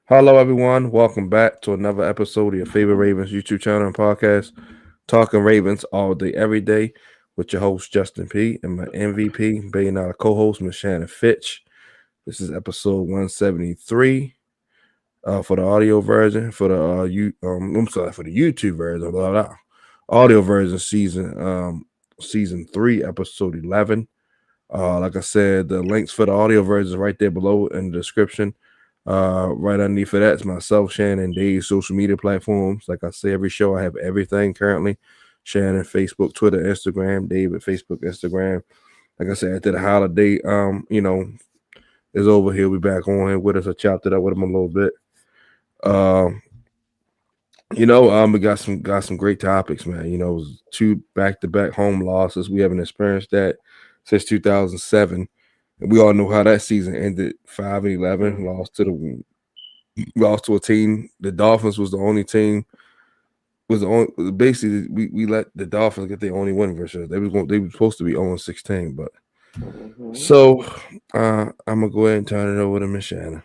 Hello, everyone. Welcome back to another episode of your favorite Ravens YouTube channel and podcast, Talking Ravens all day, every day, with your host, Justin P., and my MVP, being our co host, Miss Shannon Finch. This is episode 173 for the audio version, for the I'm sorry, for the YouTube version, blah, blah, blah. Audio version, season 3, episode 11. Like I said, the links for the audio version is right there below in the description. Right underneath of that's myself, Shannon, Dave's social media platforms. Like I say every show, I have everything currently. Shannon, Facebook, Twitter, Instagram, David, Facebook, Instagram. Like I said, after the holiday, is over. He'll be back on here with us. I chopped it up with him a little bit. Um, we got some great topics, man. It was two back to back home losses. We haven't experienced that since 2007. And we all know how that season ended 5-11, lost to a team. The Dolphins was the only team. Was the only basically we let the Dolphins get their only win versus they were supposed to be 0-16, but hmm so I'm gonna go ahead and turn it over to Miss Shannon.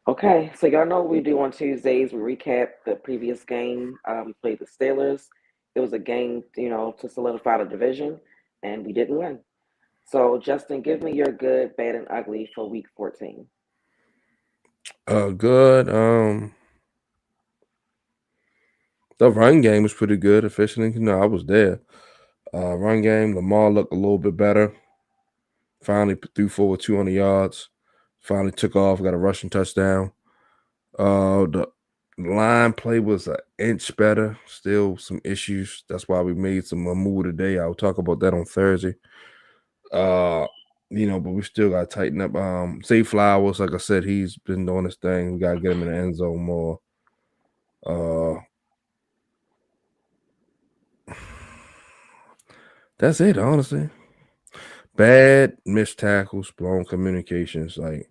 Okay, so y'all know what we do on Tuesdays. We recap the previous game. We played the Steelers. It was a game, to solidify the division, and we didn't win. So, Justin, give me your good, bad, and ugly for Week 14. Good. The run game was pretty good. Officially, I was there. Run game, Lamar looked a little bit better. Finally threw forward 200 yards. Finally took off, got a rushing touchdown. The line play was an inch better. Still some issues. That's why we made some move today. I'll talk about that on Thursday. Uh, but we still got to tighten up. Say Flowers, like I said, he's been doing his thing. We got to get him in the end zone more. Uh, that's it, honestly. Bad missed tackles, blown communications. Like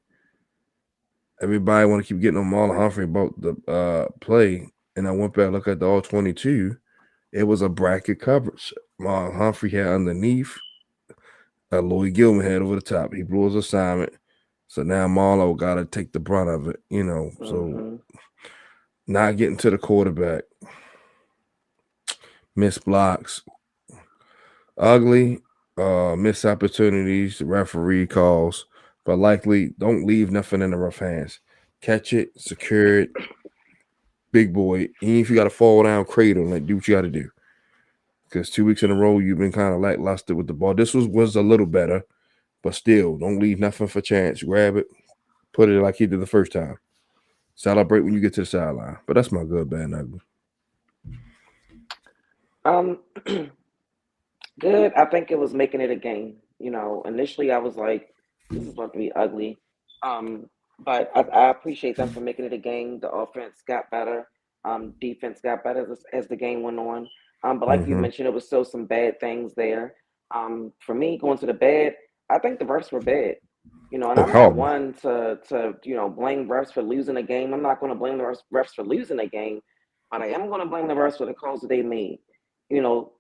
everybody want to keep getting on Marlon Humphrey about the play, and I went back look at the all 22. It was a bracket coverage. Marlon Humphrey had underneath. Lloyd Gilman had over the top. He blew his assignment. So now Marlo got to take the brunt of it. So hmm not getting to the quarterback, missed blocks, ugly, missed opportunities, referee calls, but likely don't leave nothing in the rough hands. Catch it, secure it, big boy. Even if you got to fall down, cradle, like do what you got to do. Because 2 weeks in a row you've been kind of lackluster with the ball. This was a little better, but still, don't leave nothing for chance. Grab it, put it like he did the first time. Celebrate when you get to the sideline. But that's my good, bad, and ugly. Um, Good. I think it was making it a game. Initially I was like, this is about to be ugly. Um, but I appreciate them for making it a game. The offense got better. Defense got better as the game went on. But like you Mm-hmm. mentioned, it was still some bad things there. For me, going to the bad, I think the refs were bad. And Oh, I'm not horrible. one to blame refs for losing a game. I'm not going to blame the refs for losing a game, but I am going to blame the refs for the calls that they made. You know,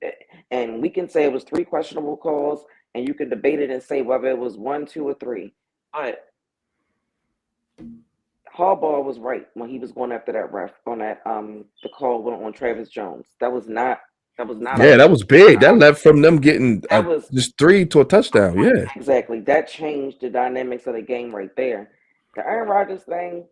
and we can say it was three questionable calls, and you can debate it and say whether it was one, two, or three. But Harbaugh was right when he was going after that ref on that the call went on Travis Jones. That was not Yeah, that was big. That a led from them getting that was just three to a touchdown. Yeah. exactly that changed the dynamics of the game right there. The Aaron Rodgers thing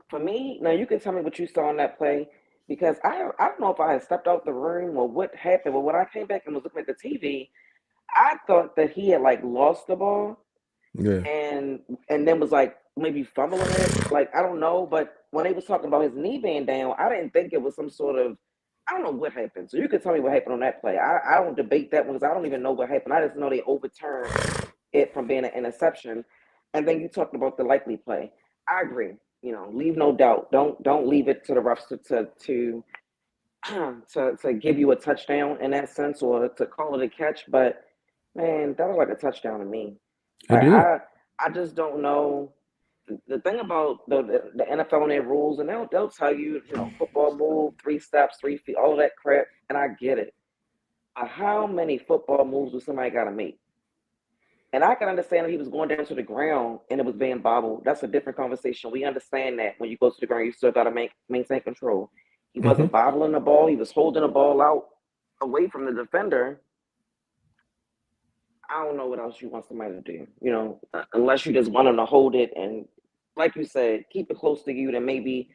for me. Now you can tell me what you saw in that play because I don't know if I had stepped out the room or what happened, but when I came back and was looking at the TV, I thought that he had like lost the ball Yeah. and then was like maybe fumbling it. Like I don't know, but when they was talking about his knee being down, I didn't think it was some sort of I don't know what happened. So you can tell me what happened on that play. I don't debate that one because I don't even know what happened. I just know they overturned it from being an interception. And then you talked about the likely play. I agree. Leave no doubt. Don't leave it to the refs to give you a touchdown in that sense or to call it a catch. But man, that was like a touchdown to me. It I did. I, I just don't know. The thing about the NFL and their rules, and they'll tell you, football move, 3 steps, 3 feet, all of that crap, and I get it. How many football moves does somebody got to make? And I can understand if he was going down to the ground and it was being bobbled. That's a different conversation. We understand that when you go to the ground, you still got to maintain control. He Mm-hmm. wasn't bobbling the ball. He was holding the ball out away from the defender. I don't know what else you want somebody to do, unless you just want them to hold it and, like you said, keep it close to you. Then maybe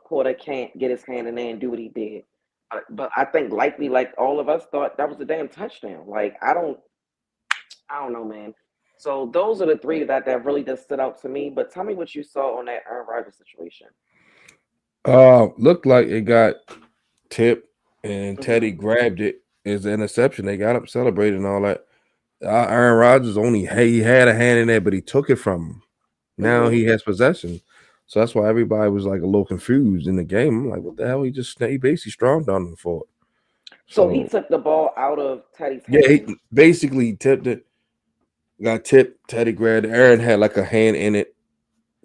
Porter can't get his hand in there and do what he did. But I think likely, like all of us thought, that was a damn touchdown. Like I don't know, man. So those are the three that really just stood out to me. But tell me what you saw on that Aaron Rodgers situation. Looked like it got tipped and Hmm. Teddy grabbed it as an interception. They got up celebrating and all that. Aaron Rodgers he had a hand in there, but he took it from him. Now Hmm. he has possession. So that's why everybody was like a little confused in the game. I'm like, what the hell? He basically strong on him for it. So he So took the ball out of Teddy's yeah, he hands. basically tipped it, got tipped. Teddy grabbed it. Aaron had like a hand in it,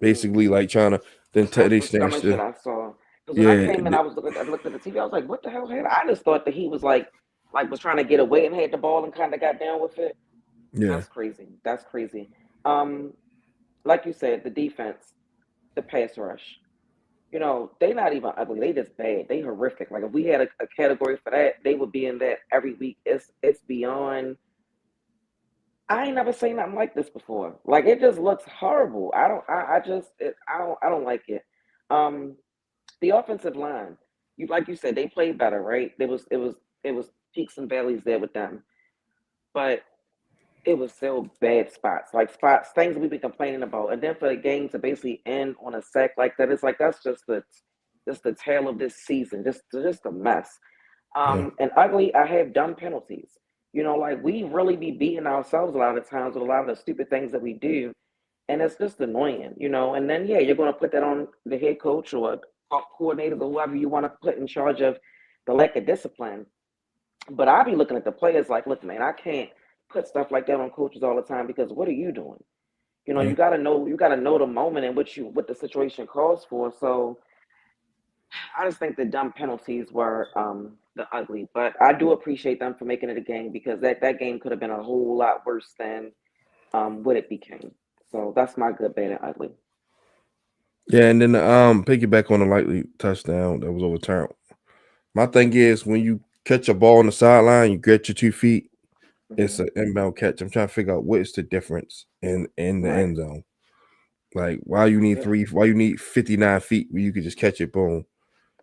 Mm. basically like trying to. Then That's Teddy the snatched stomach that it. I saw. Because when I Yeah, came in, I looked at the TV. I was like, "What the hell?" I just thought that he was like was trying to get away and had the ball and kind of got down with it. yeah, That's crazy. That's crazy. Um, like you said, the defense, the pass rush. They not even ugly. They just bad. They horrific. Like if we had a category for that, they would be in that every week. It's beyond. I ain't never seen nothing like this before. Like it just looks horrible. I don't. I just. I don't like it. Um, the offensive line. Like you said, they played better, right? It was peaks and valleys there with them, but it was still bad spots, like spots, things we've been complaining about. And then for the game to basically end on a sack like that, it's like that's just the tail of this season, just a mess. yeah, And ugly, I have dumb penalties. Like we really be beating ourselves a lot of times with a lot of the stupid things that we do, and it's just annoying. And then yeah, you're going to put that on the head coach or coordinator or whoever you want to put in charge of the lack of discipline. But I be looking at the players like, look, man, I can't put stuff like that on coaches all the time because what are you doing? yeah. You gotta know the moment in which what the situation calls for. So I just think the dumb penalties were the ugly. But I do appreciate them for making it a game because that game could have been a whole lot worse than what it became. So that's my good, bad, and ugly. Yeah, and then piggyback on the likely touchdown that was overturned. My thing is when you catch a ball on the sideline, you get your 2 feet. It's Hmm. an inbound catch. I'm trying to figure out what is the difference in the Right. end zone. Like why you need Yep. three? Why you need 59 feet where you could just catch it? Boom.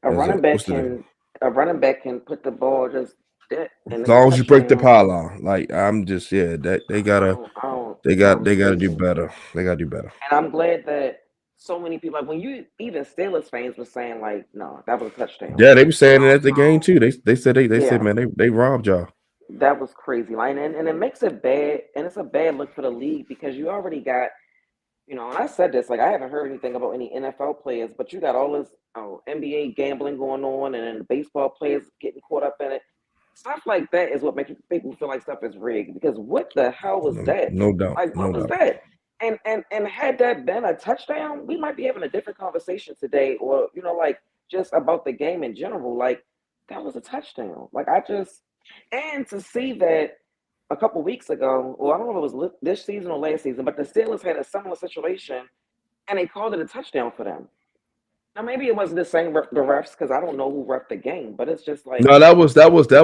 A running back What's the difference? can a running back can put the ball just dead, and As it's a long as you break the touchdown. pylon, like I'm just that they I gotta don't, I don't, they that got was they gotta do crazy. better. They gotta do better. And I'm glad that so many people, like when you even Steelers fans were saying like, no, that was a touchdown. Yeah, they were saying it at the game So too. They said they said yeah, man they robbed y'all. that was crazy. Like, and it makes it bad, and it's a bad look for the league because you already got, and I said this, like I haven't heard anything about any NFL players, but you got all this NBA gambling going on, and then the baseball players getting caught up in it. Stuff like that is what makes people feel like stuff is rigged. Because what the hell was No, that? no doubt, Like, no what was doubt. that? And had that been a touchdown, we might be having a different conversation today, or like just about the game in general. Like, that was a touchdown. Like, and to see that a couple weeks ago, or I don't know if it was this season or last season, but the Steelers had a similar situation, and they called it a touchdown for them. Now maybe it wasn't the same the refs because I don't know who ref the game, but it's just like No, that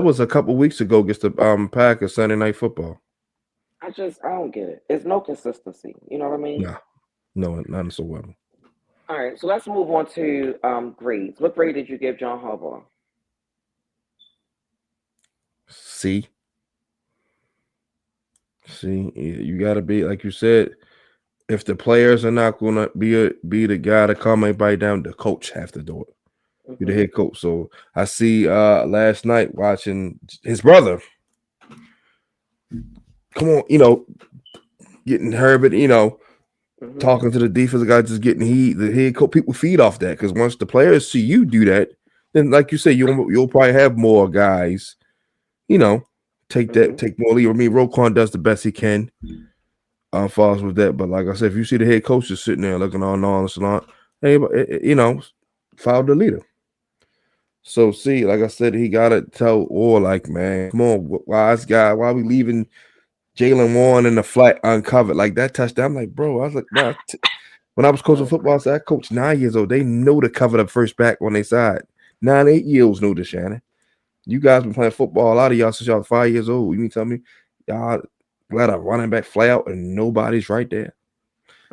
was a couple weeks ago against the Packers Sunday Night Football. I don't get it. It's no consistency. You know what I mean? Nah, no, not so well. All right, so let's move on to grades. What grade did you give John Harbaugh? See, you got to be like you said. If the players are not gonna be the guy to calm everybody down, the coach have to do it. Be the Hmm. head coach. So I see last night watching his brother. Come on, getting Herbert. Hmm. Talking to the defensive guy, just getting the head coach. People feed off that because once the players see you do that, then like you say, you'll probably have more guys. You know, Hmm. take more lead. I mean, Roquan does the best he can. Falls with that, but like I said, if you see the head coach just sitting there looking all nonchalant, hey, follow the leader. So see, like I said, he gotta tell or like, man, come on, wise guy, why are we leaving Jalen Warren in the flat uncovered like that touchdown. I'm like, bro, I was like, bro, when I was coaching football, I said I coached 9 years old. They know to cover the first back on their side. 9, 8 year olds know this, Shannon. You guys been playing football, a lot of y'all since y'all 5 years old. You mean tell me y'all let a running back fly out and nobody's right there?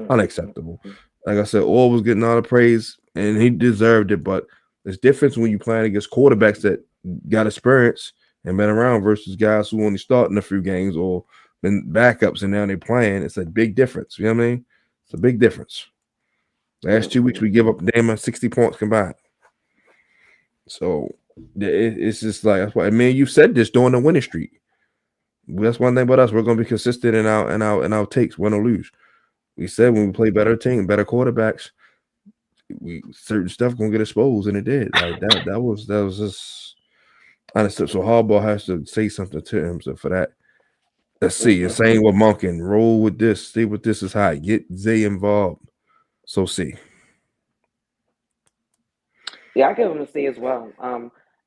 Unacceptable. Like I said, Orr was getting all the praise and he deserved it, but there's difference when you playing against quarterbacks that got experience and been around versus guys who only starting a few games or been backups and now they're playing. It's a big difference. You know what I mean? It's a big difference. Last 2 weeks we give up damn 60 points combined. So it's just like that's why. I mean, you said this during the winning streak. That's one thing about us. We're gonna be consistent in our takes, win or lose. We said when we play better team, better quarterbacks, we certain stuff gonna get exposed, and it did. Like that. That was just honest. So Harbaugh has to say something to him. So for that, let's see. The same with Monken. Roll with this. See what this is high. Get Zay involved. So see. Yeah, I give him a C as well.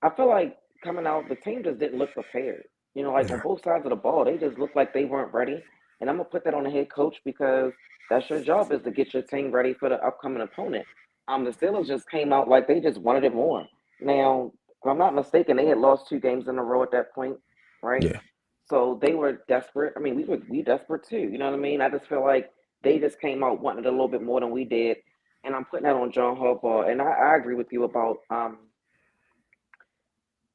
I feel like coming out, the team just didn't look prepared. Like on both sides of the ball, they just looked like they weren't ready. And I'm gonna put that on the head coach because that's your job is to get your team ready for the upcoming opponent. The Steelers just came out like they just wanted it more. Now, if I'm not mistaken, they had lost 2 games in a row at that point, right? Yeah, So they were desperate. I mean, we desperate too. You know what I mean? I just feel like they just came out wanting it a little bit more than we did, and I'm putting that on John Harbaugh. And I agree with you about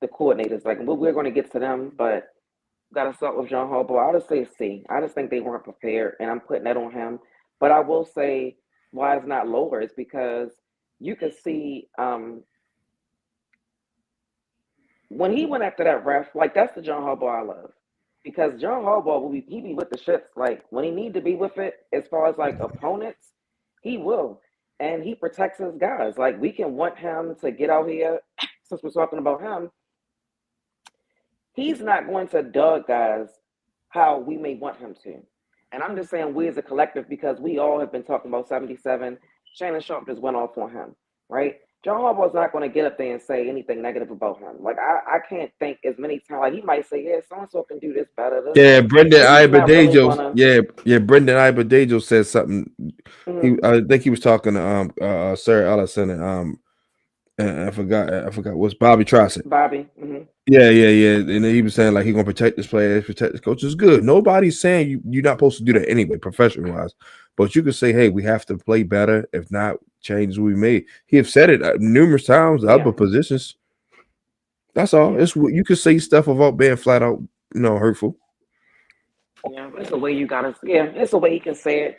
the coordinators. Like we're going to get to them, but got to start with John Harbaugh. I'll just say C. I just think they weren't prepared, and I'm putting that on him. But I will say why it's not lower is because you can see when he went after that ref, like that's the John Harbaugh I love. Because John Harbaugh he be with the shits. Like when he need to be with it, as far as like opponents, he will. And he protects his guys. Like we can want him to get out here, since we're talking about him, he's not going to dug guys how we may want him to. And I'm just saying we as a collective because we all have been talking about 77. Shannon Sharp just went off on him, right? John Harbaugh's not going to get up there and say anything negative about him. Like I can't think as many times. Like he might say, "Yeah, so and so can do this better," yeah. Brendan but he's not really Ibedajo. gonna. Yeah. Brendan Ibedajo said something. Mm, I think he was talking to Sir Allison and I forgot what's Bobby Trossett. Bobby. Yeah. And then he was saying like he gonna protect his players, protect his coaches. Good. Nobody's saying you're not supposed to do that anyway, professional wise. But you could say, hey, we have to play better. If not, changes we made. He have said it numerous times. Yeah, Other positions. That's all. yeah, It's you could say stuff without being flat out, hurtful. yeah. It's a way you gotta. Yeah, it's a way he can say it.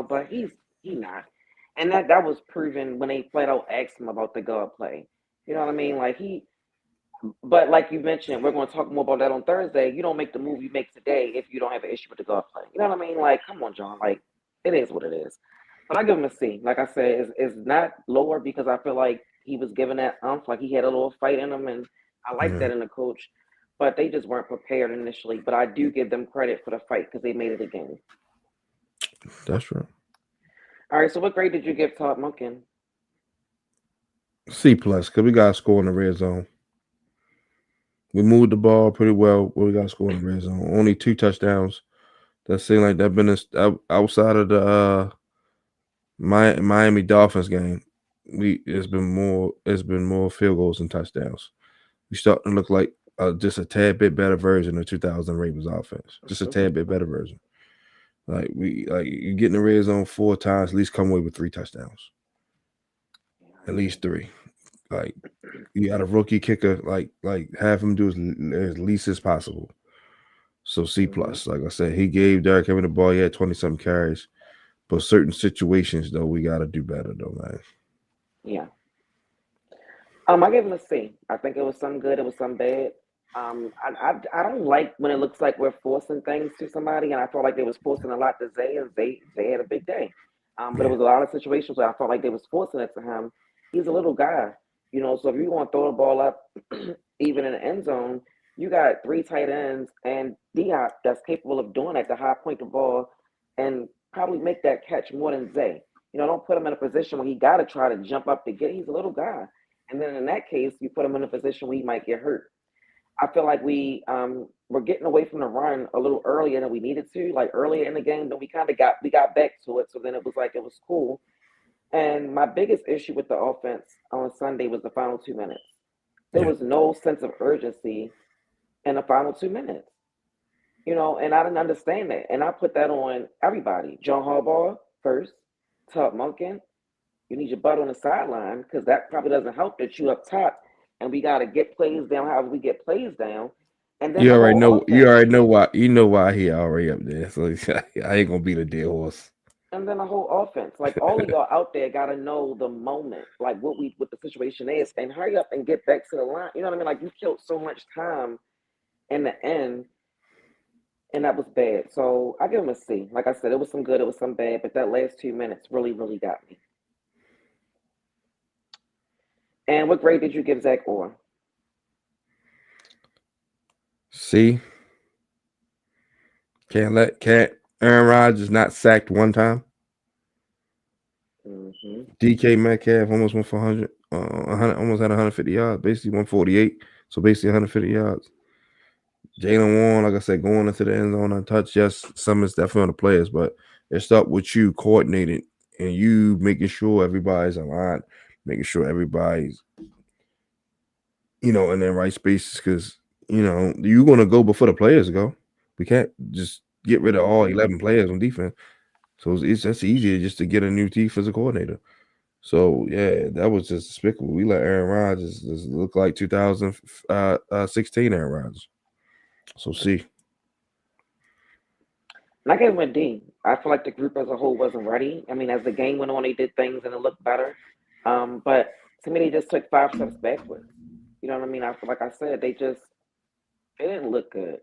But he not. And that was proven when they flat out asked him about the guard play. You know what I mean? Like but like you mentioned, we're going to talk more about that on Thursday. You don't make the move you make today if you don't have an issue with the guard play. You know what I mean? Like, come on, John. Like, it is what it is. But I give him a C. Like I said, it's not lower because I feel like he was given that like he had a little fight in him, and I like Yeah, that in the coach. But they just weren't prepared initially. But I do give them credit for the fight because they made it again. that's right. All right. So what grade did you give Todd Monken? C plus because we got to score in the red zone. We moved the ball pretty well. But we got to score in the red zone. Only 2 touchdowns. That seemed like that been outside of the Miami Dolphins game. It's been more field goals and touchdowns. We starting to look like just a tad bit better version of 2000 Ravens offense. Just a tad bit better version. Like you get in the red zone 4 times, at least come away with 3 touchdowns. At least 3. Like you got a rookie kicker, like have him do as least as possible. So C Mm-hmm. plus. Like I said, he gave Derrick Henry the ball. He had 20 something carries. But certain situations though, we gotta do better though, man. Yeah. I gave him a C. I think it was some good, it was some bad. I don't like when it looks like we're forcing things to somebody, and I felt like they was forcing a lot to Zay, and Zay had a big day. But it Yeah, was a lot of situations where I felt like they was forcing it to him. He's a little guy, so if you want to throw the ball up, even in the end zone, you got 3 tight ends and Diop that's capable of doing that, to high point the ball and probably make that catch more than Zay. Don't put him in a position where he got to try to jump up to get. He's a little guy. And then in that case, you put him in a position where he might get hurt. I feel like we're getting away from the run a little earlier than we needed to. Like earlier in the game, then we got back to it. So then it was like it was cool. And my biggest issue with the offense on Sunday was the final 2 minutes. There Yeah. was no sense of urgency in the final 2 minutes. And I didn't understand that. And I put that on everybody. John Harbaugh first, Todd Monken. You need your butt on the sideline because that probably doesn't help that you up top and we got to get plays down however we get plays down. And then You the already whole know. You offense. already know why. You know why he already up there. So I ain't gonna beat a dead horse. And then the whole offense. Like all of y'all out there got to know the moment, like what the situation is, and hurry up and get back to the line. You know what I mean? Like you killed so much time in the end, and that was bad. So I give him a C. Like I said, it was some good, it was some bad, but that last 2 minutes really, really got me. And what grade did you give Zach Orr? See, can't Aaron Rodgers not sacked one time. Mm-hmm. DK Metcalf almost went for 100, 100, almost had 150 yards, basically 148. So basically 150 yards. Jalen Warren, like I said, going into the end zone untouched. Yes, some is definitely on the players, but it starts with you coordinating and you making sure everybody's aligned, making sure everybody's in their right spaces because you're gonna go before the players go. We can't just get rid of all Mm-hmm. 11 players on defense. So it's that's easier just to get a new defensive coordinator. So yeah, that was just despicable. We let Aaron Rodgers just look like 2016 Aaron Rodgers. So see, And I gave him a D. I feel like the group as a whole wasn't ready. I mean, as the game went on, they did things and it looked better. But to me, they just took 5 steps backwards. You know what I mean? I feel like I said they didn't look good,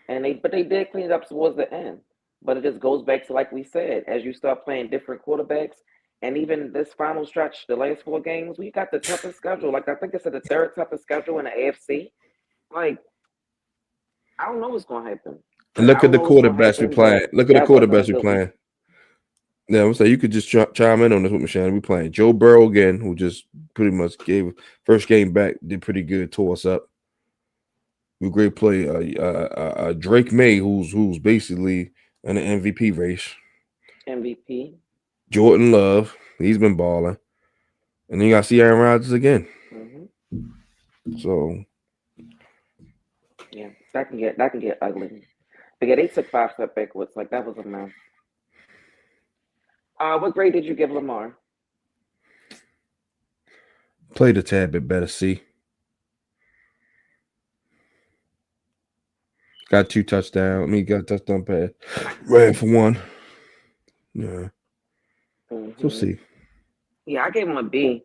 and they did clean it up towards the end. But it just goes back to like we said, as you start playing different quarterbacks, and even this final stretch, the last 4 games, we got the toughest schedule. Like I think it's the third toughest schedule in the AFC. Like I don't know what's going to happen. and Like I look at don't the know what's going to quarterbacks we happen, playing. but Look at the that wasn't a quarterbacks we good week. playing. Yeah, I'm saying you could just chime in on this with me, Shannon. We playing Joe Burrow again, who just pretty much gave first game back, did pretty good, tore us up. We great play. Drake May, who's basically in the MVP race. MVP. Jordan Love, he's been balling, and then you got to see Aaron Rodgers again. Hmm. So Yeah, that can get ugly. But yeah, they took 5 steps backwards. Like that was a mess. What grade did you give Lamar? played a tad bit better. See, got 2 touchdowns. I mean, got a touchdown pass, ran for one. Yeah, so Hmm. see. Yeah, I gave him a B.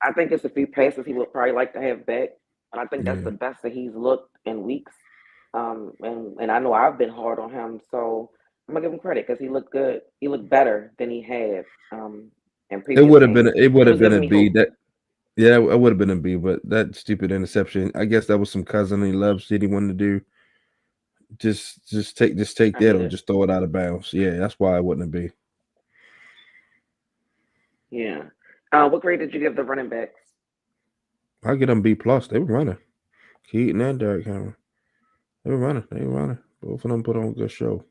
I think it's a few passes he would probably like to have back, but I think that's Yeah, the best that he's looked in weeks. And I know I've been hard on him, so I'm gonna give him credit because he looked good. He looked better than he had in it previous would have been games. it would It have was been giving a me B. hope. That yeah, it would have been a B. But that stupid interception, I guess that was some cousin he love shit he wanted to do. Just take I that get or it. just throw it out of bounds. Yeah, that's why it wouldn't be. Yeah. What grade did you give the running backs? I get them B plus. They were running. Keaton and Derrick Henry. They were running. They were running. Both of them put on a good show.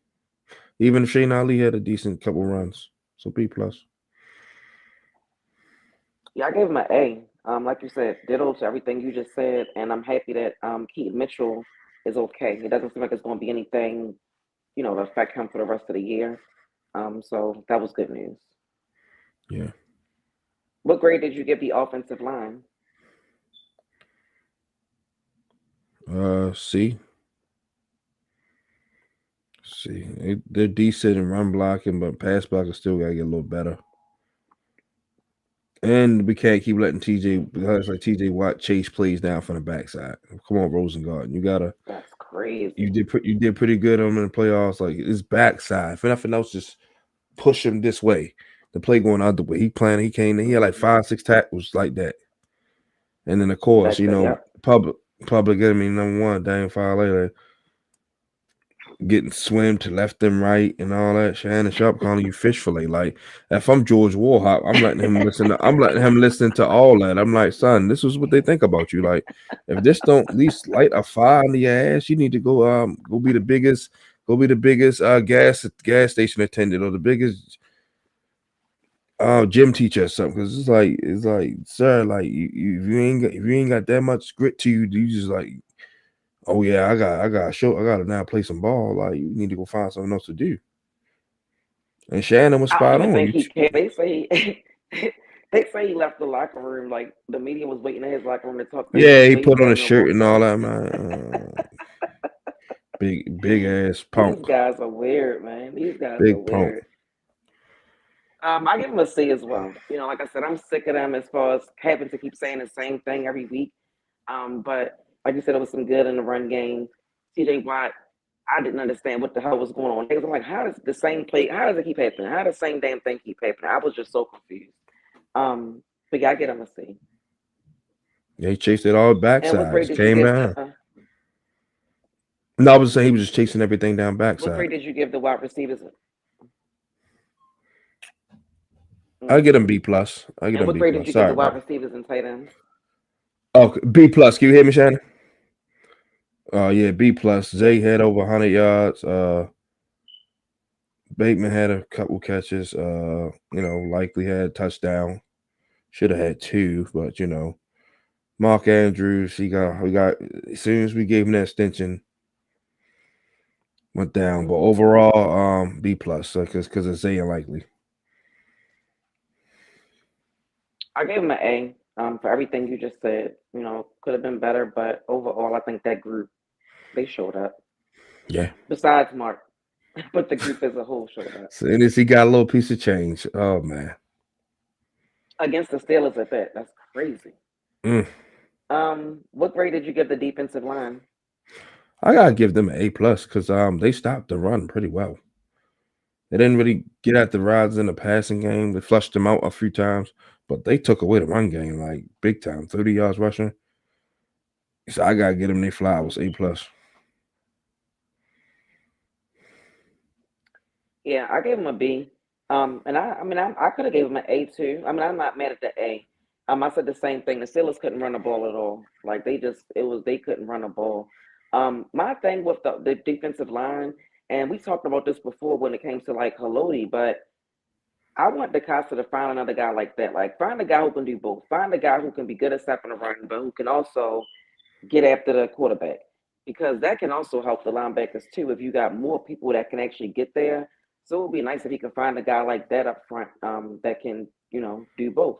Even if Shane Ali had a decent couple runs. So B plus. Yeah, I gave him an A. Like you said, ditto to everything you just said, and I'm happy that Keaton Mitchell is okay. It doesn't seem like it's going to be anything, to affect him for the rest of the year. So that was good news. Yeah. What grade did you give the offensive line? C. C. They're decent in run blocking, but pass blocking still gotta get a little better. And we can't keep letting TJ because like TJ Watt chase plays down from the backside. Come on, Rosengarten. That's You crazy. did pretty good on him in the playoffs. Like his backside. For nothing else, just push him this way. The play going other way. He came in, he had like Hmm. 5, 6 tackles like that. And then of course, Yep. public enemy number one, Daniel Fowler. getting swim to left and right and all that. Shannon Sharp calling you fish fillet. Like if I'm George Warhop, I'm letting him listen. I'm letting him listen to all that. I'm like, son, this is what they think about you. Like if this don't at least light a fire under your ass, you need to go be the biggest. Go be the biggest gas station attendant or the biggest gym teacher or something. Because it's like, sir, like if you ain't got that much grit to you, you just like, oh yeah, I gotta now play some ball. Like you need to go find something else to do. And Shannon was I don't spot even on. think he cared. They say he left the locker room. Like the media was waiting in his locker room to talk to him. Yeah, He he made put on a them and shirt walked and all out. that, man. Big ass punk, These guys are weird, man. These guys are big punk. weird. I give him a C as well. You know, like I said, I'm sick of them as far as having to keep saying the same thing every week. But like you said, it was some good in the run game. TJ Watt, I didn't understand what the hell was going on. Because I'm like, how does the same play? How does it keep happening? How does the same damn thing keep happening? I was just so confused. But yeah, I get him a C. They chased it all And what backside. grade Just did you came give down. the? No, I was saying he was just chasing everything down What backside. grade did you give the wide receivers? I get him Mm-hmm. B plus. I get And him what B grade did plus. you give the Sorry, wide bro. receivers and tight ends? Oh, B plus. Can you hear me, Shannon? Yeah, B plus. Zay had over 100 yards. Bateman had a couple catches. Likely had a touchdown. Should have had two, but Mark Andrews, we got as soon as we gave him that extension, went down. But Mm-hmm. overall, B plus, because it's Zay unlikely. I gave him an A for everything you just said. You know, could have been better, but overall, I think that group, they showed up. Yeah. Besides Mark, but the group as a whole showed up. So and as he got a little piece of change. Oh man. Against the Steelers at that. That's crazy. Mm. What grade did you give the defensive line? I gotta give them an A plus because they stopped the run pretty well. They didn't really get at the rods in the passing game. They flushed them out a few times, but they took away the run game like big time. 30 yards rushing. So I gotta get them their flowers. A plus. Yeah, I gave him a B. And I could have gave him an A too. I mean, I'm not mad at the A. I said the same thing. The Steelers couldn't run the ball at all. Like they couldn't run the ball. My thing with the defensive line, and we talked about this before when it came to like Haloti, but I want DeCosta to find another guy like that. Like find a guy who can do both. Find a guy who can be good at stopping the run, but who can also get after the quarterback. Because that can also help the linebackers too if you got more people that can actually get there. So it would be nice if he can find a guy like that up front that can, do both.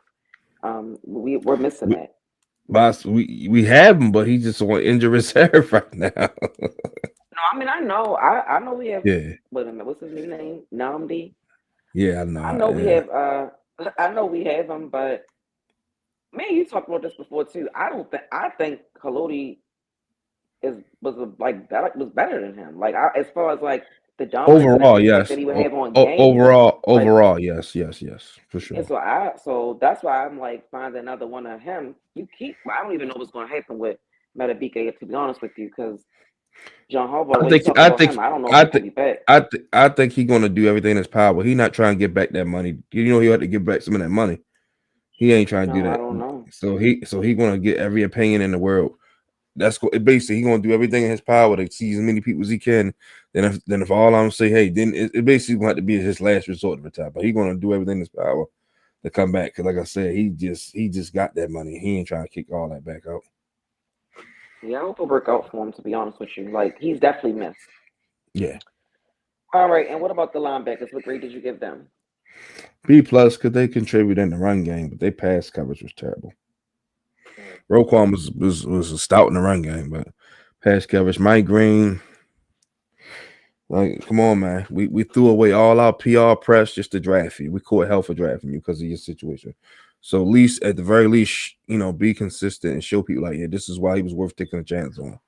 We're missing We, that. boss, we have him, but he's just on injury reserve right now. No, I mean I know. I know we have Yeah, wait a minute, what's his new name? Namdi. yeah, I I know. know we Yeah, have I know we have him, but man, you talked about this before too. I think Haloti was better than him. As far as like the dominance and the overall, impact that yes. he would have on games. Like Overall, yes, for yeah, sure. so that's why I'm like find another one of him. I don't even know what's going to happen with Metabike to be honest with you because John Harbaugh the I way he's think, talking I about think, him, I don't know if I he's going think, to be back. I think he's gonna do everything in his power. He's not trying to get back that money. He had to get back some of that money. He ain't trying to do No, I that. don't know. So he gonna get every opinion in the world. Basically he gonna do everything in his power to see as many people as he can. Then if all I'm say, hey, then it basically gonna have to be his last resort to retire. But he gonna do everything in his power to come back. Cause like I said, he just got that money. He ain't trying to kick all that back out. Yeah, I hope it'll work out for him. To be honest with you, like he's definitely missed. Yeah. All right, and what about the linebackers? What grade did you give them? B plus could they contribute in the run game, but their pass coverage was terrible. Mm. Roquan was stout in the run game, but pass coverage. Mike Green, like, come on, man. We threw away all our PR press just to draft you. We caught hell for drafting you because of your situation. So at the very least, be consistent and show people like, yeah, this is why he was worth taking a chance on.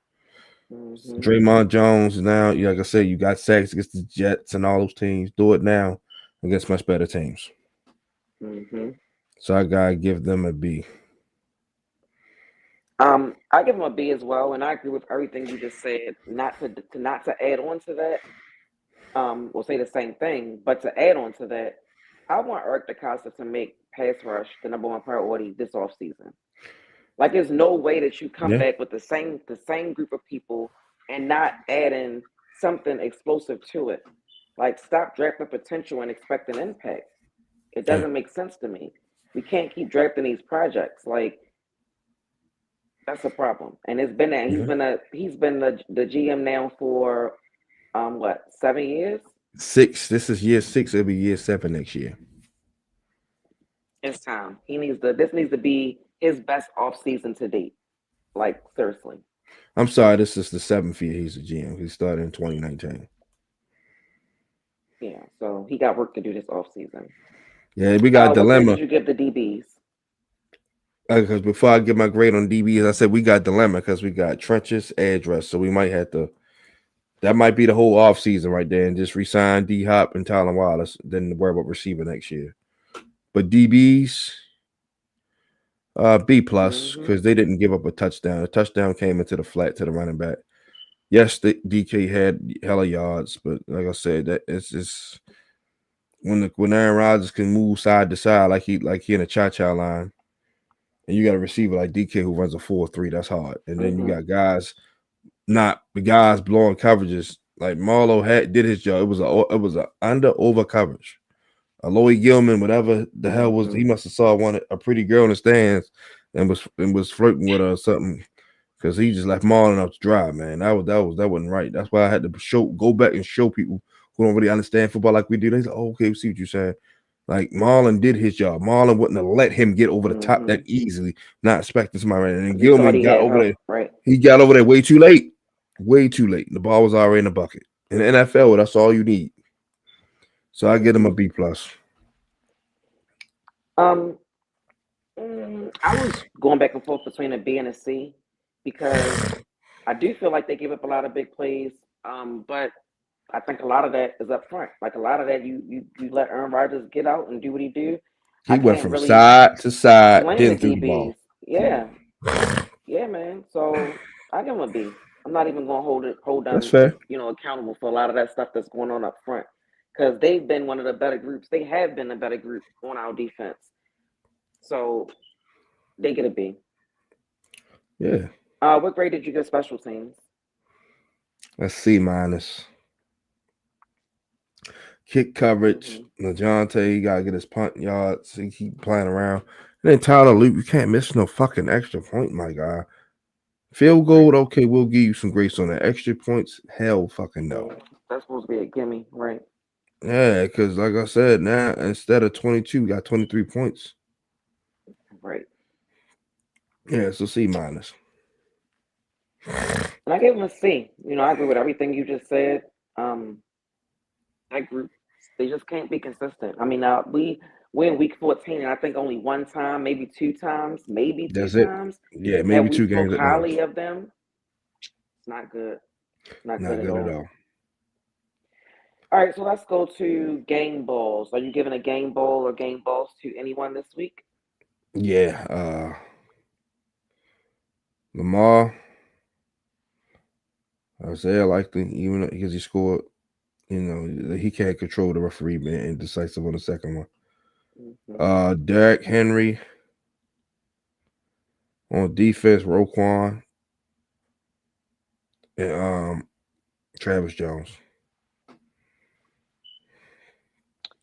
Mm-hmm. Draymond Jones now, like I said, you got sacks against the Jets and all those teams. Do it now against much better teams. Mm-hmm. So I gotta give them a B. I give him a B as well, and I agree with everything you just said. Not to add on to that, or say the same thing, but to add on to that, I want Eric DeCosta to make pass rush the number one priority this offseason. Like, there's no way that you come Yeah, back with the same group of people and not adding something explosive to it. Like, stop drafting potential and expecting impact. It yeah, doesn't make sense to me. We can't keep drafting these projects. Like, that's a problem. And it's been that yeah. he's been the GM now for what, 7 years? 6. This is year 6. It'll be year 7 next year. It's time. This needs to be his best off season to date. Like, seriously. I'm sorry, this is the 7th year he's a GM. He started in 2019. Yeah. So he got work to do this off season. Yeah, we got a What grade did dilemma. you give the DBs? Because before I get my grade on DBs, I said we got dilemma because we got trenches, edge rush. So we might have to. That might be the whole off season right there, and just resign D Hop and Tylen Wallace. Then worry about receiver next year. But DBs, B plus Mm-hmm. because they didn't give up a touchdown. A touchdown came into the flat to the running back. Yes, the DK had hella yards, but like I said, that it's just when Aaron Rodgers can move side to side like he in a cha-cha line, and you got a receiver like DK who runs a 4-3, that's hard. And then you Mm-hmm. got guys not the guys blowing coverages like Marlowe had did his job. It was a under over coverage. Aloy Gilman, whatever the hell was, Mm-hmm. he must have saw a pretty girl in the stands and was flirting with her or something because he just left Marlon up to dry, man. That wasn't right. That's why I had to go back and show people who don't really understand football like we do. They say, "Oh, okay, we see what you're saying." Like Marlon did his job. Marlon wouldn't have let him get over the top Mm-hmm. that easily, not expecting somebody. Right. And then Because he thought Gilman he got had over help, there. right? He got over there way too late. Way too late. The ball was already in the bucket. In the NFL, that's all you need. So I get him a Mm-hmm. B plus. Um, I was going back and forth between a B and a C because I do feel like they give up a lot of big plays. But I think a lot of that is up front. Like, a lot of that, you let Aaron Rodgers get out and do what he do. I He went can't from really side to side, blame the then threw the ball. DBs. Yeah, yeah, man. So I give them a B. I'm not even gonna hold That's them, fair. accountable for a lot of that stuff that's going on up front, because they've been one of the better groups. They have been a better group on our defense. So they get a B. Yeah. What grade did you give special teams? Let's C minus. Kick coverage. Mm-hmm. LaJonte, he gotta get his punt yards. He keep playing around. And then Tyler Luke, you can't miss no fucking extra point, my guy. Field Right. goal, okay, we'll give you some grace on that. Extra points, hell fucking no. Yeah, that's supposed to be a gimme, right? Yeah, because like I said, now instead of 22, we got 23 points. Right. Yeah, so C minus. And I gave them a C. I agree with everything you just said. Um, that group, they just can't be consistent. I mean, we're in week 14, and I think only one time, maybe two times, maybe three That's it. times Yeah, have maybe we two spoke games at most. highly of them. It's not good. It's not good Not at good at all. all. All right, so let's go to game balls. Are you giving a game ball or game balls to anyone this week? Yeah, Lamar, Isaiah likely, even because he scored, he can't control the referee being indecisive on the second one. Hmm. Derek Henry on defense, Roquan, and Travis Jones.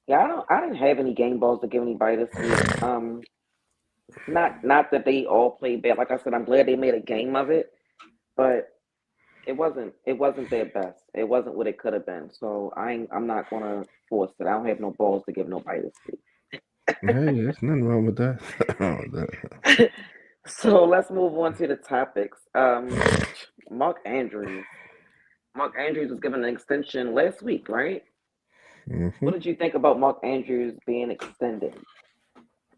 Yeah, I didn't have any game balls to give anybody this week. Not that they all played bad. Like I said, I'm glad they made a game of it, but it wasn't their best. It wasn't what it could have been. So I'm not gonna force it. I don't have no balls to give nobody this Hey, there's nothing wrong with that. Wrong with week. So let's move on to the topics. Mark Andrews. Mark Andrews was given an extension last week, right? that. What did you think about Mark Andrews being extended?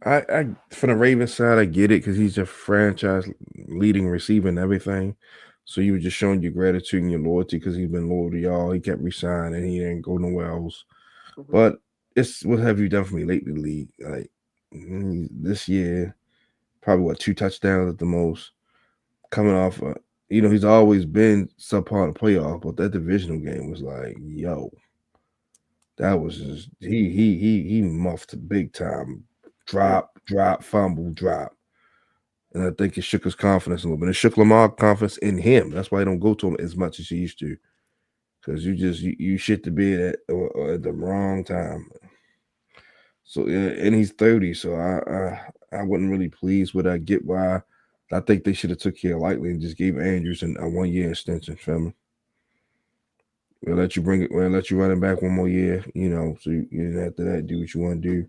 I from the Ravens side, I get it because he's a franchise leading receiver and everything. So you were just showing your gratitude and your loyalty because he's been loyal to y'all. He kept resigning. He didn't go nowhere else. Hmm. But it's what have you done for me lately, league? Like this year, probably what 2 touchdowns at the most. coming off. He's always been subpar in the playoff, but that divisional game was like, yo, that was just he muffed big time. Right. Drop, fumble, drop. And I think it shook his confidence a little bit. It shook Lamar's confidence in him. That's why he don't go to him as much as he used to. Because you shit the bed at the wrong time. So yeah, and he's 30, so I wasn't really pleased with that. I get why. I think they should have took care lightly and just gave Andrews a 1 year extension. Feel me? We'll let you bring it. We'll let you run it back one more year. So after that, do what you want to do.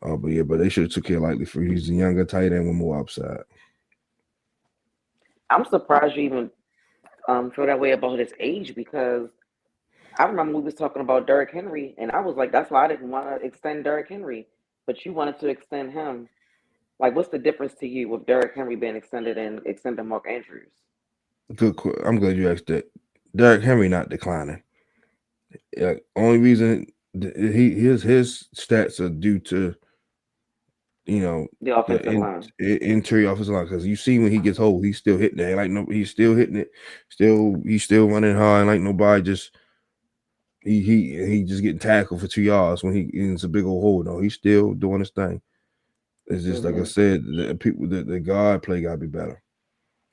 But yeah, but they should have took care lightly for he's a younger tight end with more upside. I'm surprised you even feel that way about his age because I remember we was talking about Derrick Henry, and I was like, that's why I didn't want to extend Derrick Henry, but you wanted to extend him. Like, what's the difference to you with Derrick Henry being extended and extending Mark Andrews? Good. I'm glad you asked that. Derrick Henry not declining. Only reason his stats are due to The the offensive line. interior offensive line because you see when he gets hold, he's still hitting it. Like no, he's still hitting it. He's still running hard. Like nobody just he just getting tackled for 2 yards when it's a big old hole. No, he's still doing his thing. It's just like I Hmm. said, the guard play got to be better.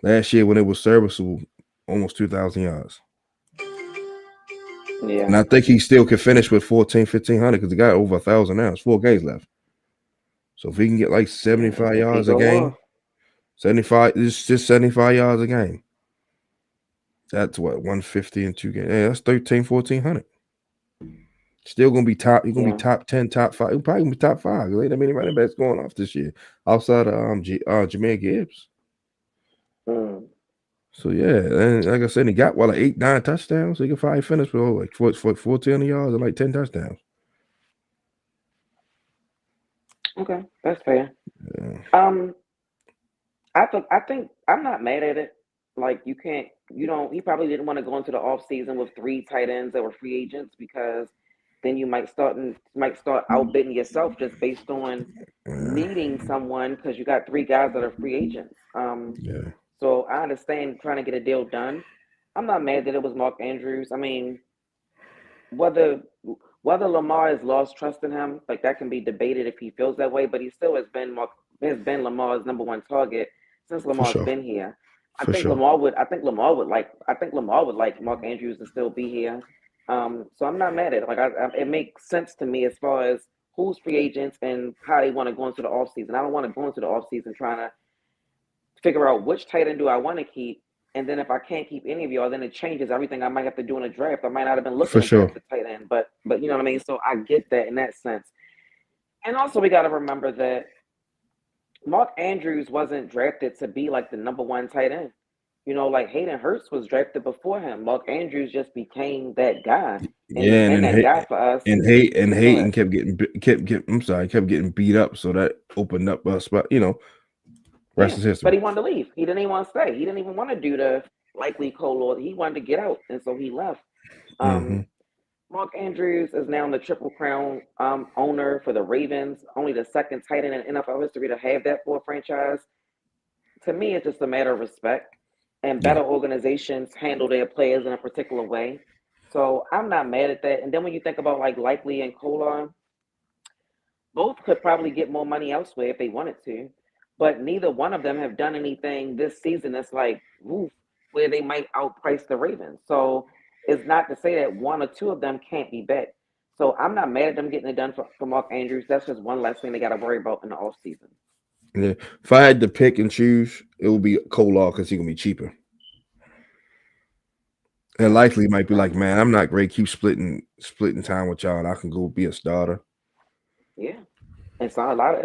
Last year when it was serviceable, almost 2,000 yards. And Yeah. I think he still could finish with 1,500 because he got over 1,000 now. It's 4 games left. So if he can get like Yeah. 75 If he yards a go game, off. 75, it's just 75 yards a game. That's what 150 in 2 games. Yeah, that's 13, 1,400. Still gonna be top. He's gonna be Yeah. top 10, top five. He'll probably gonna be top five. There ain't that many running backs going off this year outside of Jameer Gibbs. Mm. So yeah, and like I said, he got like 8, 9 touchdowns. So he can probably finish with like 14 yards and like 10 touchdowns. Okay, that's fair. Yeah. Um, I think I'm not mad at it. Like you can't you don't he probably didn't want to go into the off season with three tight ends that were free agents because then you might start outbidding yourself just based on Yeah. needing someone because you got three guys that are free agents. Yeah. So I understand trying to get a deal done. I'm not mad that it was Mark Andrews. I mean, whether whether Lamar has lost trust in him, like that can be debated if he feels that way, but he still has been Lamar's number one target since For Lamar's sure. been here. I For think sure. Lamar would I think Lamar would like I think Lamar would like Mark Andrews to still be here. So I'm not mad at it. Like it makes sense to me as far as who's free agents and how they want to go into the offseason. I don't want to go into the offseason trying to figure out which tight end do I want to keep. And then if I can't keep any of y'all, then it changes everything I might have to do in a draft. I might not have been looking For to draft sure. the tight end, but you know what I mean? So I get that in that sense. And also we gotta remember that Mark Andrews wasn't drafted to be like the number one tight end. Like Hayden Hurst was drafted before him. Mark Andrews just became that guy. And he's Yeah, been that guy for us. and Go ahead. Hayden kept getting. I'm sorry, kept getting beat up. So that opened up a spot. Rest Yeah. is But history. he wanted to leave. He didn't even want to stay. He didn't even want to do the likely Cole. He wanted to get out. And so he left. Mm-hmm. Um, Mark Andrews is now the Triple Crown owner for the Ravens, only the second tight end in NFL history to have that for a franchise. To me, it's just a matter of respect, and Yeah, better organizations handle their players in a particular way. So I'm not mad at that. And then when you think about like Likely and Kolar, both could probably get more money elsewhere if they wanted to, but neither one of them have done anything this season that's like, woof, where they might outprice the Ravens. So it's not to say that one or two of them can't be bet. So I'm not mad at them getting it done for Mark Andrews. That's just one less thing they got to worry about in the offseason. yeah. If I had to pick and choose, it would be Kolar because he's gonna be cheaper. And Yeah. likely might be Yeah. like, man, I'm not great. Keep splitting time with y'all, and I can go be a starter. Yeah. It's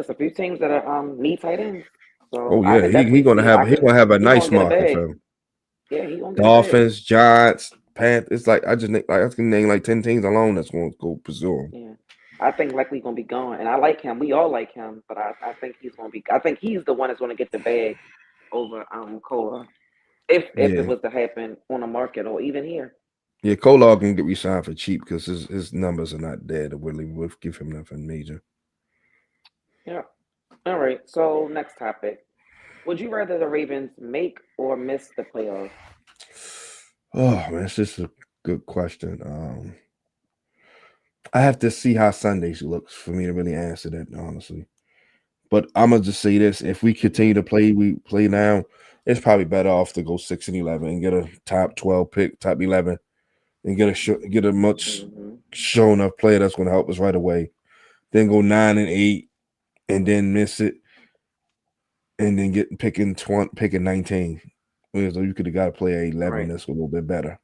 a few teams that are need tight ends. So Oh I yeah, could he definitely gonna see him. have he gonna have a He gonna nice get a market bag. for him. Yeah, he gonna get a bag. Dolphins, Giants, Panthers. It's like I can name like 10 teams alone that's gonna go pursue him. Yeah. I think likely gonna be gone. And I like him. We all like him, but I think he's the one that's gonna get the bag over Kola. If it Yeah, was to happen on the market or even here. yeah. Kolar can get re-signed for cheap because his numbers are not there to really give him nothing major. Yeah. All right. So next topic. Would you rather the Ravens make or miss the playoffs? Oh man, it's just a good question. I have to see how Sundays looks for me to really answer that honestly. But I'm gonna just say this: if we continue to play, we play now. It's probably better off to go 6-11 and get a top 12 pick, top 11, and get a much Mm-hmm. show enough player that's going to help us right away. Then go 9-8 and then miss it, and then get picking 19. So you could have got to play a 11 Right. that's a little bit better.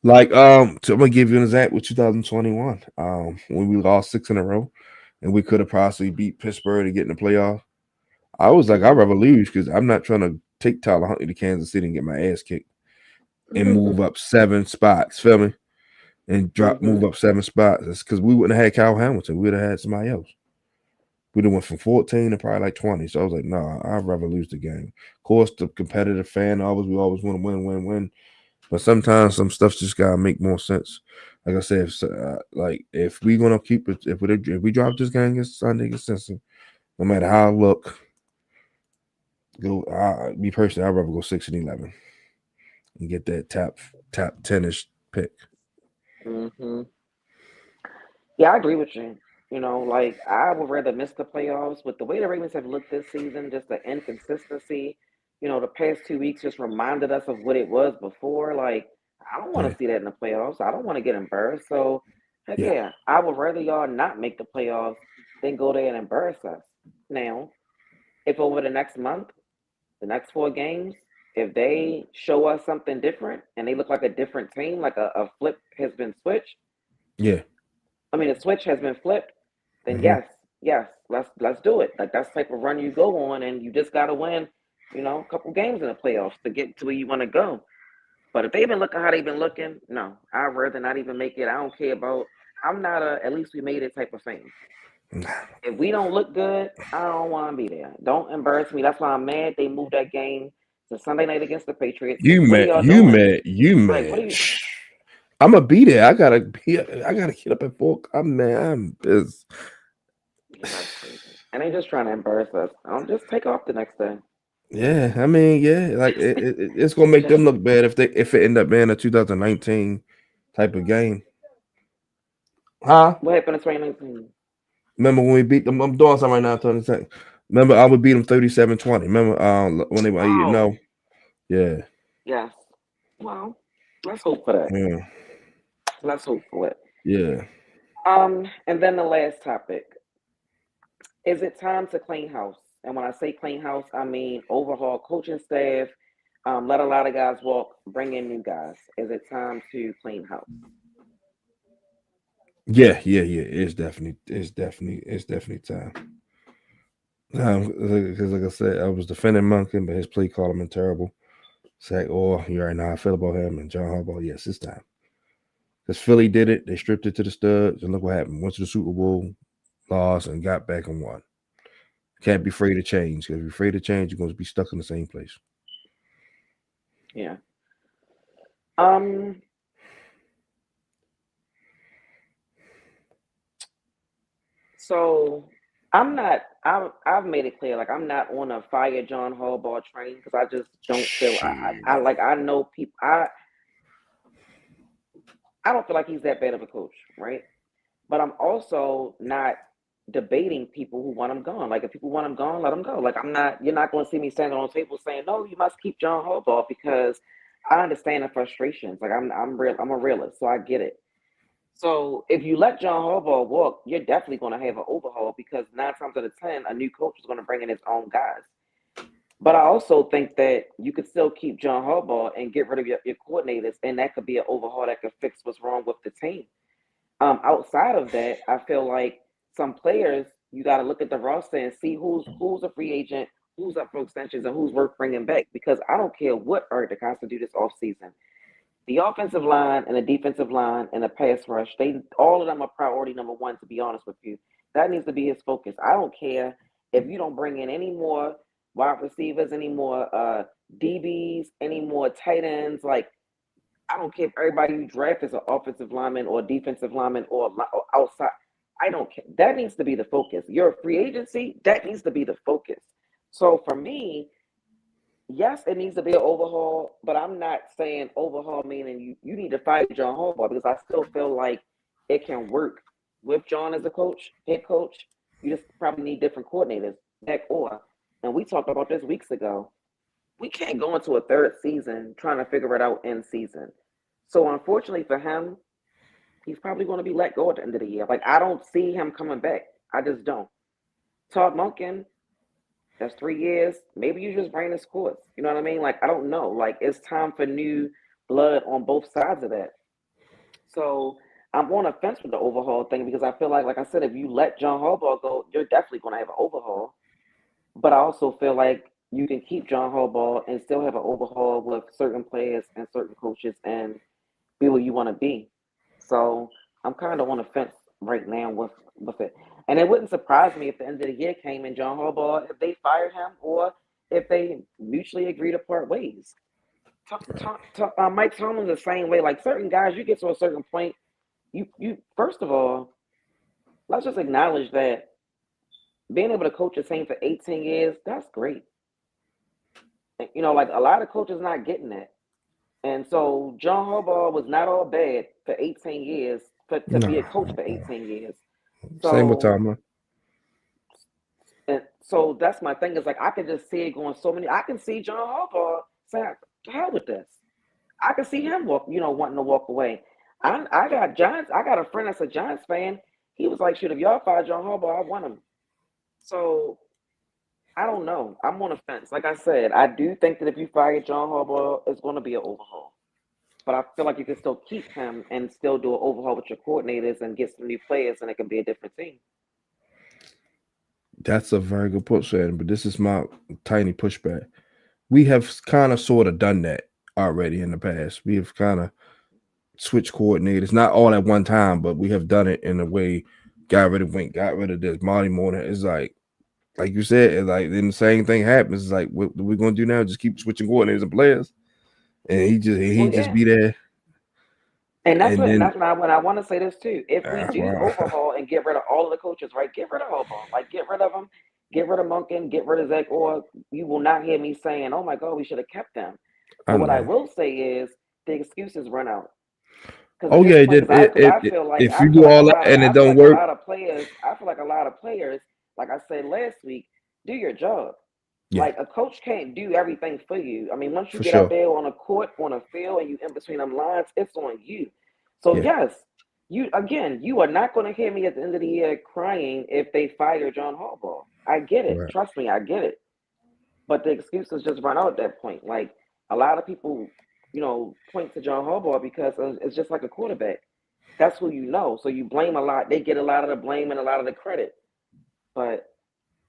Like so I'm gonna give you an example with 2021. When we lost 6 in a row, and we could have possibly beat Pittsburgh to get in the playoffs. I was like, I'd Mm-hmm. rather lose because I'm not trying to take Tyler Huntley to Kansas City and get my ass kicked and move up 7 spots. Feel me? And move Mm-hmm. up 7 spots. That's because we wouldn't have had Kyle Hamilton. We would have had somebody else. We'd have went from 14 to probably like 20. So I was like, nah, I'd rather lose the game. Of course, the competitive fan we always want to win, win, win. But sometimes some stuff just gotta make more sense. Like I said, if we gonna keep it, if we drop this game against Sunday against Cincinnati, no matter how I look, me personally, I'd rather go 6-11 and get that top 10ish pick. Mm-hmm. Yeah, I agree with you. Like I would rather miss the playoffs with the way the Ravens have looked this season, just the inconsistency. The past 2 weeks just reminded us of what it was before. Like, I don't want Yeah, to see that in the playoffs. I don't want to get embarrassed. So, heck yeah, yeah, I would rather y'all not make the playoffs than go there and embarrass us. Now, if over the next month, the next 4 games, if they show us something different and they look like a different team, like a flip has been switched, yeah. I mean, a switch has been flipped, then Hmm. yes, let's do it. Like that's the type of run you go on, and you just got to win, a couple games in the playoffs to get to where you want to go. But if they've been looking how they've been looking, no, I'd rather not even make it. I don't care about. I'm not a at least we made it type of fan. If we don't look good, I don't want to be there. Don't embarrass me. That's why I'm mad they moved that game to Sunday night against the Patriots. Because You what are mad? y'all You doing? mad? You Like, what are mad? you? I'm gonna be there. I gotta be. I gotta get up at 4. I'm man. I'm pissed. Yeah, that's crazy. And they just trying to embarrass us. I'll just take off the next day. Yeah, I mean, yeah, like it's gonna make them Just look bad if it end up being a 2019 type of game, huh? what happened in 2019? Remember when we beat them? I'm doing something right now. Tony. Remember, I would beat them 37-20. Remember, when they were Oh, yeah, yes. Well, let's hope for that. yeah, Let's hope for it. yeah, And then the last topic. Is it time to clean house? And when I say clean house, I mean overhaul coaching staff, let a lot of guys walk, bring in new guys. Is it time to clean house? yeah. It's definitely time. Because like I said, I was defending Monken, but his play called him in terrible. Say, oh, you already know how I feel about him and John Harbaugh. Yes, it's time. Because Philly did it. They stripped it to the studs, and look what happened. Went to the Super Bowl, lost, and got back and won. Can't be afraid to change. Because if you're afraid to change, you're going to be stuck in the same place. Yeah. Um. So I'm not. I've made it clear. Like I'm not on a fire John Harbaugh train because I just don't feel. I Shit. like. I know people. I don't feel like he's that bad of a coach, right? But I'm also not debating people who want him gone. Like if people want him gone, let him go. Like I'm not. You're not going to see me standing on the table saying, "No, you must keep John Harbaugh," because I understand the frustrations. Like I'm real. I'm a realist, so I get it. So if you let John Harbaugh walk, you're definitely going to have an overhaul because 9 times out of 10, a new coach is going to bring in his own guys. But I also think that you could still keep John Harbaugh and get rid of your coordinators, and that could be an overhaul that could fix what's wrong with the team. Outside of that, I feel like some players you got to look at the roster and see who's a free agent, who's up for extensions, and who's worth bringing back. Because I don't care what Eric DeCosta do this offseason. The offensive line and the defensive line and the pass rush, they all of them are priority number one. To be honest with you, that needs to be his focus. I don't care if you don't bring in any more wide receivers, any more DBs, any more tight ends. Like I don't care if everybody you draft is an offensive lineman or defensive lineman or outside. I don't care. That needs to be the focus. Your free agency, that needs to be the focus. So for me, yes, it needs to be an overhaul, but I'm not saying overhaul meaning you need to fire John Harbaugh because I still feel like it can work with John as a coach, head coach. You just probably need different coordinators, heck or. And we talked about this weeks ago. We can't go into a third season trying to figure it out in season. So unfortunately for him, he's probably going to be let go at the end of the year. Like I don't see him coming back. I just don't. Todd Monken, that's 3 years. Maybe you just bring his course. You know what I mean? Like I don't know. Like it's time for new blood on both sides of that. So I'm on a fence with the overhaul thing because I feel like I said, if you let John Harbaugh go, you're definitely going to have an overhaul. But I also feel like you can keep John Harbaugh and still have an overhaul with certain players and certain coaches and be where you want to be. So I'm kind of on the fence right now with it. And it wouldn't surprise me if the end of the year came and John Harbaugh, if they fired him or if they mutually agree to part ways. Mike Tomlin's the same way. Like certain guys, you get to a certain point, you first of all, let's just acknowledge that being able to coach a team for 18 years, that's great. You know, like a lot of coaches not getting that. And so John Harbaugh was not all bad for 18 years to be a No. coach for 18 years. Same with So Tomlin. so that's my thing is like I can just see it going so many. I can see John Harbaugh saying, "To hell with this." I can see him wanting to walk away. I got Giants. I got a friend that's a Giants fan. He was like, "Shoot, if y'all fire John Harbaugh, I want him." So I don't know. I'm on a fence. Like I said, I do think that if you fire John Harbaugh, it's going to be an overhaul. But I feel like you can still keep him and still do an overhaul with your coordinators and get some new players, and it can be a different team. That's a very good point, Shannon. But this is my tiny pushback. We have kind of sort of done that already in the past. We have kind of switched coordinators, not all at one time, but we have done it in a way. Got rid of Wink, got rid of this. Marty Morton is like you said, it's like then the same thing happens. It's like what are we gonna do now? Just keep switching coordinators and players, and he Well, just yeah, be there, and that's and what and then that's what I want to say this too. If we do wow, overhaul and get rid of all of the coaches, right? Get rid of Harbaugh, like get rid of them, get rid of Monken, get rid of Zach. Or you will not hear me saying, "Oh my God, we should have kept them." I But what I know. will say is the excuses run out. Because at Oh this yeah, point, then because I feel like if you do all that and it don't work, I feel like a lot of players, like I said last week, do your job. yeah, Like a coach can't do everything for you. I mean, once you for get out sure, there on a court, on a field, and you in between them lines, it's on you. So yeah, yes, you are not going to hear me at the end of the year crying if they fire John Harbaugh. I get it. right. Trust me, I get it. But the excuses just run out at that point. Like a lot of people, point to John Harbaugh because it's just like a quarterback. That's who you know. So you blame a lot. They get a lot of the blame and a lot of the credit. But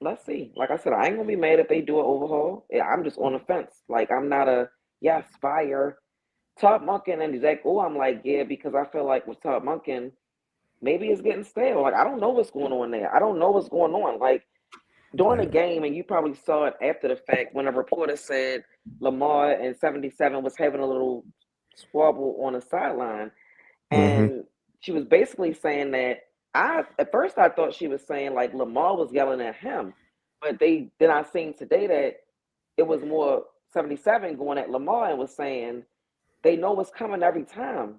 let's see. Like I said, I ain't gonna be mad if they do an overhaul. Yeah, I'm just on the fence. Like I'm not a yes fire. Todd Monken and Zach. Oh, I'm like yeah because I feel like with Todd Monken, maybe it's getting stale. Like I don't know what's going on there. I don't know what's going on. Like during the Yeah. game, and you probably saw it after the fact when a reporter said Lamar and 77 was having a little squabble on the sideline, Mm-hmm. and she was basically saying that at first I thought she was saying like Lamar was yelling at him, but then I seen today that it was more 77 going at Lamar and was saying they know what's coming every time.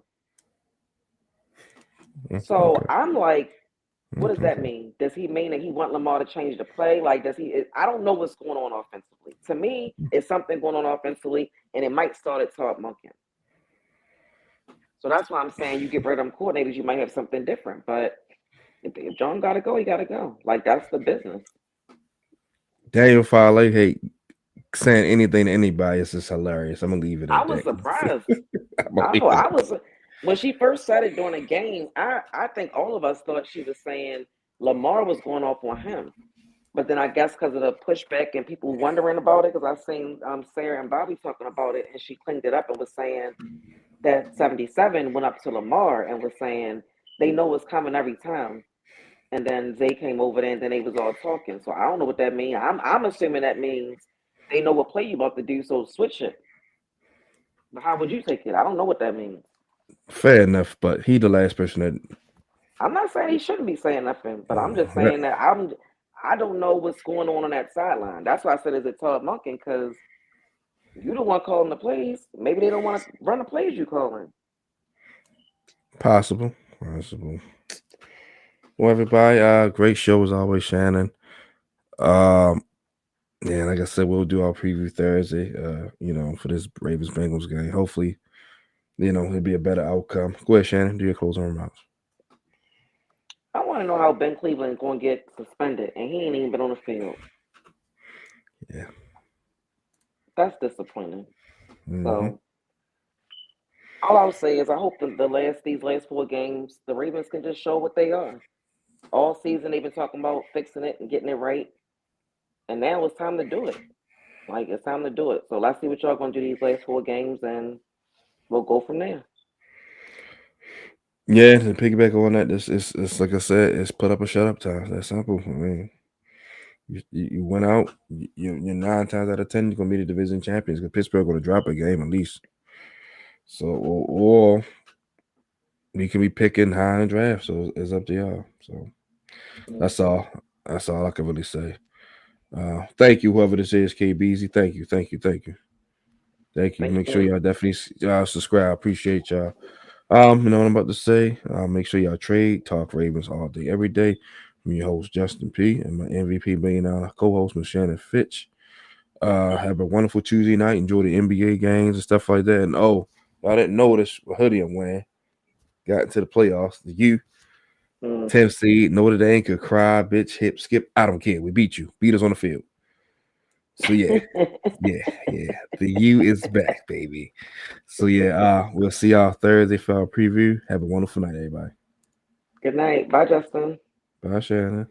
So Okay. I'm like, what does that Okay. mean? Does he mean that he want Lamar to change the play? Like, does he? I don't know what's going on offensively. To me, it's something going on offensively, and it might start at Todd Monken. So that's why I'm saying you get rid of them coordinators, you might have something different. But if John got to go, he got to go. Like that's the business. Daniel Farley hate saying anything to anybody is just hilarious. I'm gonna leave it I at was that. surprised. I'm gonna leave it I at was when she first said it during the game. I think all of us thought she was saying Lamar was going off on him. But then I guess because of the pushback and people wondering about it, because I seen Sarah and Bobby talking about it, and she cleaned it up and was saying that 77 went up to Lamar and was saying they know what's coming every time. And then Zay came over there and then they was all talking. So I don't know what that means. I'm assuming that means they know what play you about to do, so switch it. But how would you take it? I don't know what that means. fair enough, but he the last person that I'm not saying he shouldn't be saying nothing, but I'm just saying that I don't know what's going on that sideline. That's why I said is it Todd Monken because You the one calling the plays. Maybe they don't want to run the plays you calling. Possible. Well, everybody, great show as always, Shannon. Um, yeah, like I said, we'll do our preview Thursday. For this Ravens Bengals game. Hopefully, it'll be a better outcome. Go ahead, Shannon. Do your closing remarks. I want to know how Ben Cleveland going to get suspended, and he ain't even been on the field. Yeah. That's disappointing. Mm-hmm. So all I'll say is I hope these last 4 games, the Ravens can just show what they are. All season they've been talking about fixing it and getting it right, and now it's time to do it. Like it's time to do it. So let's see what y'all gonna do these last 4 games, and we'll go from there. Yeah, to piggyback on that, it's like I said, it's put up or shut up time. That's simple. I mean, you went out. You're 9 times out of 10 you're gonna be the division champions because Pittsburgh gonna drop a game at least. So or we can be picking high in the draft. So it's up to y'all. So that's all. That's all I can really say. Thank you, whoever this is, KBZ. Thank you. Thank Make sure you. y'all definitely subscribe. Appreciate y'all. You know what I'm about to say. Make sure y'all trade talk Ravens all day, every day. I'm your host Justin P and my MVP $1 million co-host Miss Shannon Finch. Have a wonderful Tuesday night. Enjoy the NBA games and stuff like that. And I didn't notice what hoodie I'm wearing. Got into the playoffs. The U 10th seed, Notre Dame could cry, bitch, hip, skip. I don't care. We beat you. Beat us on the field. So yeah. The U is back, baby. So yeah, we'll see y'all Thursday for our preview. Have a wonderful night, everybody. Good night. Bye, Justin. Bye, Shannon.